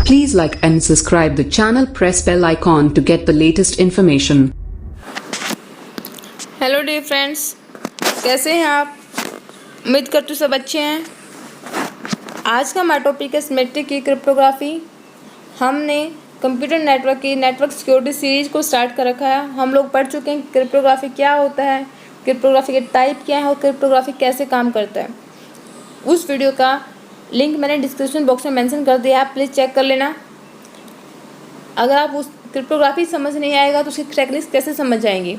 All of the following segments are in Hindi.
Please like and subscribe the channel. Press bell icon to get the latest information. Hello dear friends, कैसे हैं आप? उम्मीद करती हूँ सब अच्छे हैं। आज का हमारा टॉपिक है सिमेट्रिक की क्रिप्टोग्राफी। हमने कंप्यूटर नेटवर्क की नेटवर्क सिक्योरिटी सीरीज को स्टार्ट कर रखा है। हम लोग पढ़ चुके हैं क्रिप्टोग्राफी क्या होता है, क्रिप्टोग्राफी के टाइप क्या है और क्रिप्टोग्राफी कैसे काम करता है। उस वीडियो का लिंक मैंने डिस्क्रिप्शन बॉक्स में मेंशन कर दिया है, आप प्लीज़ चेक कर लेना। अगर आप उस क्रिप्टोग्राफी समझ नहीं आएगा तो उसकी टेक्निक्स कैसे समझ जाएंगी।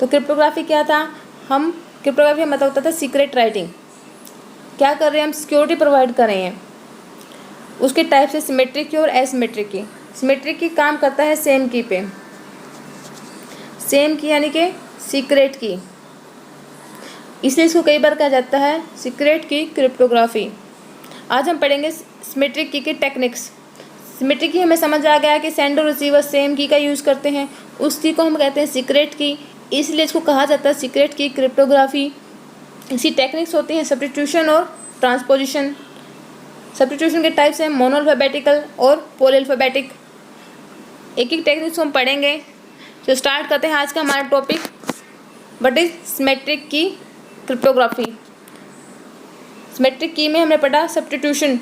तो क्रिप्टोग्राफी क्या था, क्रिप्टोग्राफी का मतलब होता था सीक्रेट राइटिंग। क्या कर रहे हैं हम, सिक्योरिटी प्रोवाइड कर रहे हैं। उसके टाइप से सिमेट्रिक की और एसिमेट्रिक की। सिमेट्रिक की काम करता है सेम की पे, सेम की यानी कि सीक्रेट की, इसलिए इसको कई बार कहा जाता है सीक्रेट की क्रिप्टोग्राफी। आज हम पढ़ेंगे सिमेट्रिक की के टेक्निक्स। सिमेट्रिक की हमें समझ आ गया कि सेंडर और रिसीवर सेम की का यूज़ करते हैं, उस की को हम कहते हैं सीक्रेट की, इसलिए इसको कहा जाता है सीक्रेट की क्रिप्टोग्राफी। इसकी टेक्निक्स होती हैं सब्स्टिट्यूशन और ट्रांसपोजिशन। सब्स्टिट्यूशन के टाइप्स हैं मोनोअल्फाबेटिकल और पॉलीअल्फाबेटिक। एक एक टेक्निक्स को हम पढ़ेंगे। तो स्टार्ट करते हैं आज का हमारा टॉपिक, व्हाट इज सिमेट्रिक की क्रिप्टोग्राफी। सिमेट्रिक की में हमने पढ़ा सब्स्टिट्यूशन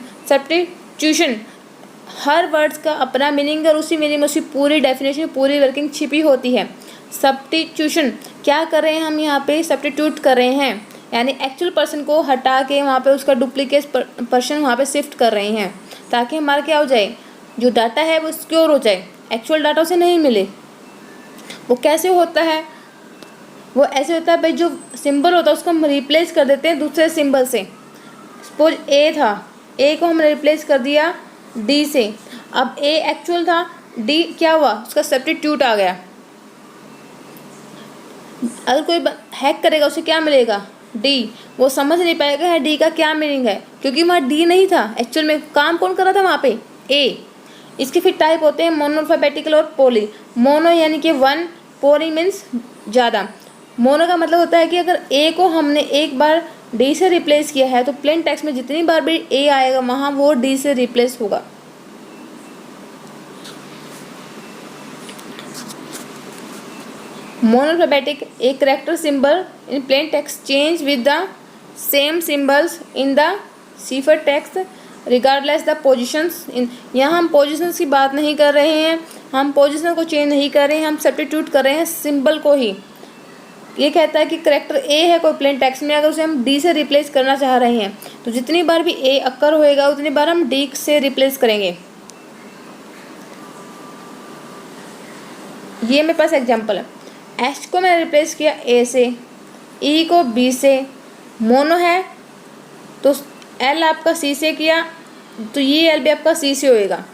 हर वर्ड्स का अपना मीनिंग और उसी मीनिंग में उसकी पूरी डेफिनेशन, पूरी वर्किंग छिपी होती है। सब्स्टिट्यूशन क्या कर रहे हैं हम यहाँ पे, सब्स्टिट्यूट कर रहे हैं, यानी एक्चुअल पर्सन को हटा के वहाँ पे उसका डुप्लीकेट पर्सन वहाँ पे शिफ्ट कर रहे हैं, ताकि हमारा क्या हो जाए, जो डाटा है वो सिक्योर हो जाए, एक्चुअल डाटा उसे नहीं मिले। वो कैसे होता है, वो ऐसे होता है भाई, जो सिंबल होता है उसको हम रिप्लेस कर देते हैं दूसरे सिंबल से। सपोज ए था, ए को हमने रिप्लेस कर दिया डी से। अब ए एक्चुअल था, डी क्या हुआ, उसका सब्स्टिट्यूट आ गया। अगर कोई हैक करेगा उसे क्या मिलेगा, डी। वो समझ नहीं पाएगा है डी का क्या मीनिंग है, क्योंकि वहाँ डी नहीं था, एक्चुअल में काम कौन कर रहा था वहाँ पे, ए। इसके फिर टाइप होते हैं मोनोअल्फाबेटिकल और पॉली। मोनो यानी कि वन, पॉली मीन्स ज़्यादा। मोनो का मतलब होता है कि अगर ए को हमने एक बार डी से रिप्लेस किया है तो प्लेन टेक्स्ट में जितनी बार भी ए आएगा वहाँ वो डी से रिप्लेस होगा। Monoalphabetic, a character symbol in plain text change with the same symbols in the cipher text regardless the positions. यहाँ हम पोजिशंस की बात नहीं कर रहे हैं, हम पोजिशन को चेंज नहीं कर रहे हैं, हम सब्स्टिट्यूट कर रहे हैं सिंबल को ही। ये कहता है कि करेक्टर ए है कोई प्लेन टेक्स्ट में, अगर उसे हम डी से रिप्लेस करना चाह रहे हैं तो जितनी बार भी ए अक्कर होएगा उतनी बार हम डी से रिप्लेस करेंगे। ये मेरे पास एग्जांपल है, एच को मैंने रिप्लेस किया ए से, ई को बी से, मोनो है तो एल आपका सी से किया तो ये एल भी आपका सी से होएगा।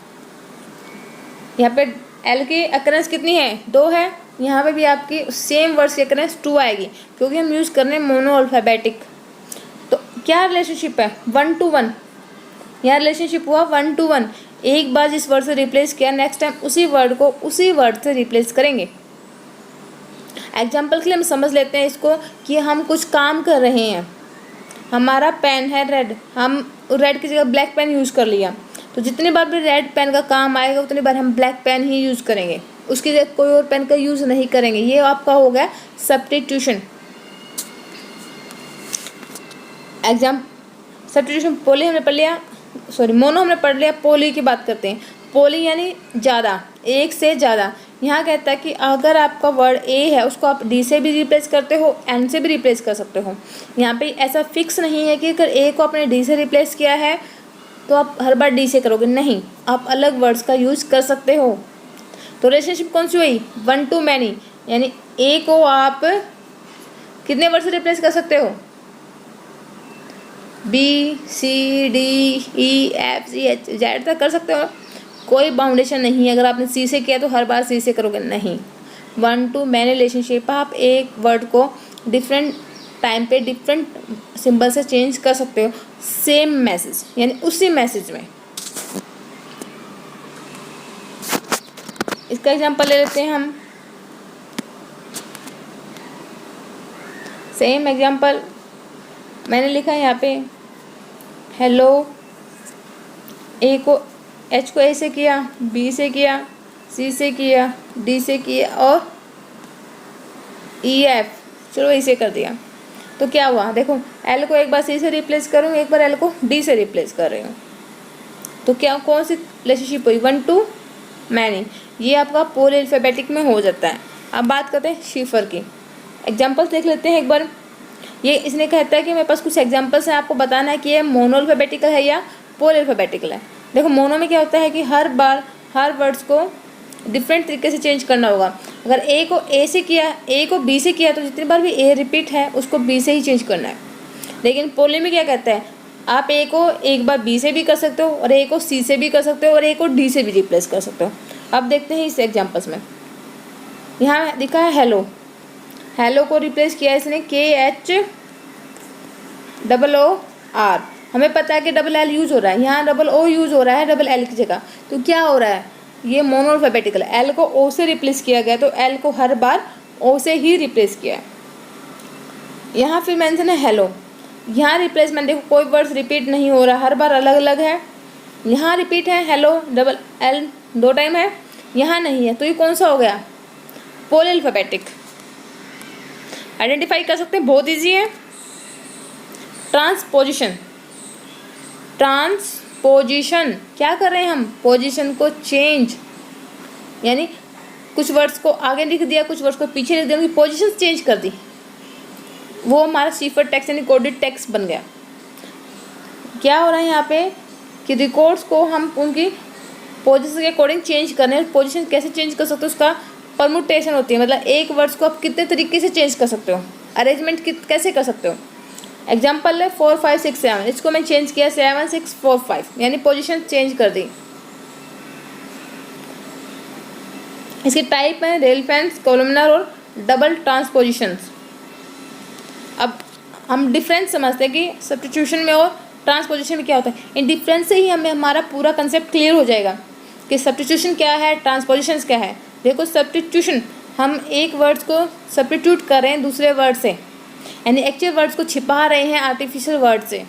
यहाँ पे एल की अकरेंस कितनी है, 2 है, यहाँ पे भी आपकी सेम वर्ड्स की अकरेंस 2 आएगी, क्योंकि हम यूज़ कर रहे हैं मोनो अल्फ़ाबेटिक। तो क्या रिलेशनशिप है, 1 to 1। यहाँ रिलेशनशिप हुआ 1 to 1। एक बार जिस वर्ड से रिप्लेस किया नेक्स्ट टाइम उसी वर्ड को उसी वर्ड से रिप्लेस करेंगे। एग्जाम्पल के लिए हम समझ लेते हैं इसको कि हम कुछ काम कर रहे हैं। हमारा पेन है रेड, हम रेड की जगह ब्लैक पेन यूज़ कर लिया, तो जितनी बार भी रेड पेन का काम आएगा उतनी बार हम ब्लैक पेन ही यूज़ करेंगे, उसकी जगह कोई और पेन का यूज़ नहीं करेंगे। ये आपका हो गया सब्स्टिट्यूशन। सब्स्टिट्यूशन पॉली हमने पढ़ लिया, मोनो हमने पढ़ लिया, पॉली की बात करते हैं। पॉली यानी ज़्यादा, एक से ज़्यादा। यहाँ कहता है कि अगर आपका वर्ड ए है उसको आप डी से भी रिप्लेस करते हो, एन से भी रिप्लेस कर सकते हो। यहाँ पे ऐसा फिक्स नहीं है कि अगर ए को आपने डी से रिप्लेस किया है तो आप हर बार डी से करोगे, नहीं, आप अलग वर्ड्स का यूज़ कर सकते हो। तो रिलेशनशिप कौन सी हुई, 1 to many, यानी ए को आप कितने वर्ड से रिप्लेस कर सकते हो, B C D E F G H Z तक कर सकते हो, कोई बाउंडेशन नहीं है। अगर आपने सी से किया तो हर बार सी से करोगे, नहीं। 1 to many रिलेशनशिप, आप एक वर्ड को डिफरेंट टाइम पे डिफरेंट सिंबल से चेंज कर सकते हो, सेम मैसेज यानी उसी मैसेज में। इसका एग्जांपल ले लेते हैं हम। सेम एग्जांपल मैंने लिखा है यहाँ पे, हेलो, ए को एच को ए से किया, बी से किया, सी से किया, डी से किया और ई एफ, चलो इसे कर दिया। तो क्या हुआ, देखो एल को एक बार सी से रिप्लेस कर रही हूँ, एक बार एल को डी से रिप्लेस कर रही हूँ, तो क्या कौन सी रिलेशनशिप हुई, 1 to मैनी। ये आपका पोल अल्फ़ाबेटिक में हो जाता है। अब बात करते हैं शिफर की। एग्जाम्पल्स देख लेते हैं एक बार। ये इसने कहता है कि मेरे पास कुछ एग्जाम्पल्स हैं, आपको बताना है कि ये मोनो अल्फ़ाबेटिकल है या पोल अल्फ़ाबेटिकल है। देखो मोनो में क्या होता है कि हर बार हर वर्ड्स को डिफरेंट तरीके से चेंज करना होगा। अगर ए को ए से किया, ए को बी से किया, तो जितनी बार भी ए रिपीट है उसको बी से ही चेंज करना है। लेकिन पोले में क्या कहता है, आप ए को एक बार बी से भी कर सकते हो और ए को सी से भी कर सकते हो और ए को डी से भी रिप्लेस कर सकते हो। अब देखते हैं इस एग्जाम्पल्स में। यहाँ लिखा है हेलो, हेलो को रिप्लेस किया इसने KHOOR। हमें पता है कि डबल एल यूज़ हो रहा है, यहाँ डबल ओ यूज़ हो रहा है डबल एल की जगह। तो क्या हो रहा है, ये मोनो अल्फ़ाबेटिकल, एल को ओ से रिप्लेस किया गया, तो एल को हर बार ओ से ही रिप्लेस किया है। यहाँ फिर मेंशन है हेलो, यहाँ रिप्लेसमेंट देखो कोई वर्ड्स रिपीट नहीं हो रहा, हर बार अलग अलग है। यहाँ रिपीट है हेलो, डबल एल 2 टाइम है, यहाँ नहीं है, तो ये कौन सा हो गया, पोल अल्फ़ाबेटिक। आइडेंटिफाई कर सकते हैं, बहुत ईजी है। ट्रांसपोजिशन, ट्रांसपोजिशन क्या कर रहे हैं हम, पोजीशन को चेंज, यानी कुछ वर्ड्स को आगे लिख दिया, कुछ वर्ड्स को पीछे लिख दिया, उनकी पोजीशन चेंज कर दी, वो हमारा शिफर टेक्स्ट यानी कोडेड टेक्स्ट बन गया। क्या हो रहा है यहाँ पे कि रिकॉर्ड्स को हम उनकी पोजीशन के अकॉर्डिंग चेंज करने हैं। पोजीशन कैसे चेंज कर सकते हो, उसका परमुटेशन होती है, मतलब एक वर्ड्स को आप कितने तरीके से चेंज कर सकते हो, अरेंजमेंट कैसे कर सकते हो। एग्जाम्पल है 4 5 6 7, इसको मैं चेंज किया 7 6 4 5, यानी पोजीशन चेंज कर दी। इसकी टाइप है रेलेवेंस, कॉलमनर और डबल ट्रांसपोजिशंस। अब हम डिफरेंस समझते हैं कि सब्स्टिट्यूशन में और ट्रांसपोजिशन में क्या होता है। इन डिफरेंस से ही हमें हमारा पूरा कंसेप्ट क्लियर हो जाएगा कि सब्स्टिट्यूशन क्या है, ट्रांसपोजिशन क्या है। देखो सब्स्टिट्यूशन, हम एक वर्ड्स को सब्स्टिट्यूट कर रहे हैं दूसरे वर्ड से, यानी एक्चुअल वर्ड्स को छिपा रहे हैं आर्टिफिशियल वर्ड से।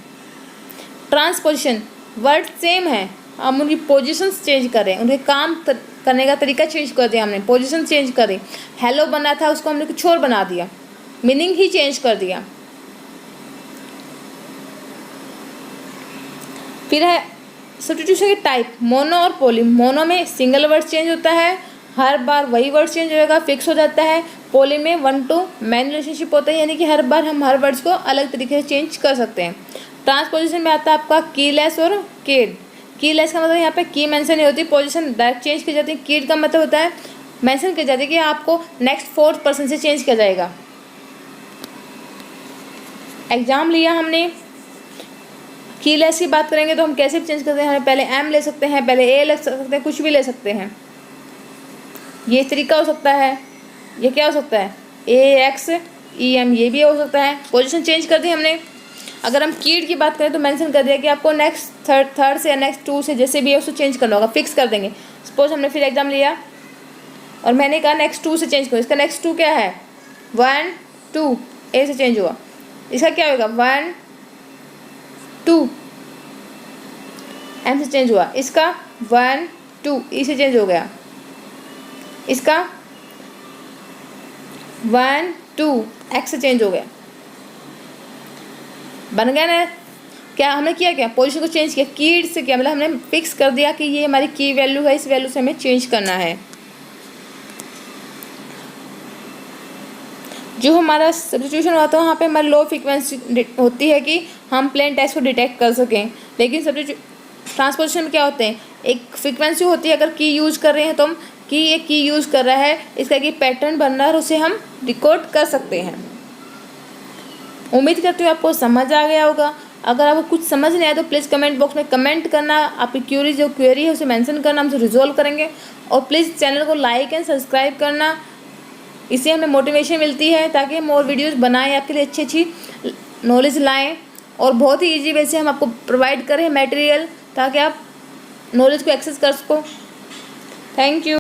ट्रांसपोजिशन, वर्ड सेम है, हम उनकी पोजीशंस चेंज कर रहे हैं, उनके काम करने का तरीका चेंज कर दिया हमने, पोजीशन चेंज कर दी। हेलो बना था उसको हमने कुछ और बना दिया, मीनिंग ही चेंज कर दिया। फिर है सब्स्टिट्यूशन के टाइप, मोनो और पोली। मोनो में सिंगल वर्ड चेंज होता है, हर बार वही वर्ड चेंज होगा, फिक्स हो जाता है। पोली में 1 to मैनी रिलेशनशिप होता है, यानी कि हर बार हम हर वर्ड्स को अलग तरीके से चेंज कर सकते हैं। ट्रांसपोजिशन में आता है आपका कीलेस और केड। कीलेस का मतलब यहाँ पे की मेंशन नहीं होती, पोजीशन डायरेक्ट चेंज की जाती है। कीड का मतलब होता है मेंशन की जाती है कि आपको नेक्स्ट 4th पर्सन से चेंज किया जाएगा। एग्जाम लिया हमने, कीलेस की बात करेंगे तो हम कैसे भी चेंज करते हैं, हमें पहले एम ले सकते हैं, पहले ए ले सकते हैं, कुछ भी ले सकते हैं। ये तरीका हो सकता है, ये क्या हो सकता है AXEM, ये भी हो सकता है। पोजीशन चेंज कर दी हमने। अगर हम कीड की बात करें तो मेंशन कर दिया कि आपको नेक्स्ट थर्ड से या नेक्स्ट 2 से जैसे भी है उसको चेंज करना होगा, फिक्स कर देंगे। सपोज हमने फिर एग्जाम लिया और मैंने कहा नेक्स्ट 2 से चेंज करो, इसका नेक्स्ट 2 क्या है 1 2, ए से चेंज हुआ, इसका क्या होगा 1 2, एम से चेंज हुआ, इसका 1 2, ई से चेंज हो गया, इसका 1 2, एक्स से चेंज हो गया, बन गया ना। क्या हमने किया, क्या पोजीशन को चेंज किया, कीड से किया, मतलब हमने फिक्स कर दिया कि ये हमारी की वैल्यू है, इस वैल्यू से हमें चेंज करना है। जो हमारा सब्स्टिट्यूशन होता है वहाँ पे हमारी लो फ्रीक्वेंसी होती है कि हम प्लेन टेक्स्ट को डिटेक्ट कर सकें। लेकिन ट्रांसपोजिशन में क्या होते हैं, एक फ्रीक्वेंसी होती है, अगर की यूज़ कर रहे हैं तो हम कि ये की यूज़ कर रहा है, इसका कि पैटर्न बन रहा है और उसे हम रिकॉर्ड कर सकते हैं। उम्मीद करती हूँ आपको समझ आ गया होगा। अगर आपको कुछ समझ नहीं आया तो प्लीज़ कमेंट बॉक्स में कमेंट करना, आपकी क्वेरी है उसे मेंशन करना, हम उसे रिजॉल्व करेंगे। और प्लीज़ चैनल को लाइक एंड सब्सक्राइब करना, इससे हमें मोटिवेशन मिलती है ताकि हम और वीडियोज़ बनाएं, आपके लिए अच्छी नॉलेज लाएँ और बहुत ही ईजी वे से हम आपको प्रोवाइड करें मटेरियल ताकि आप नॉलेज को एक्सेस कर सको। Thank you.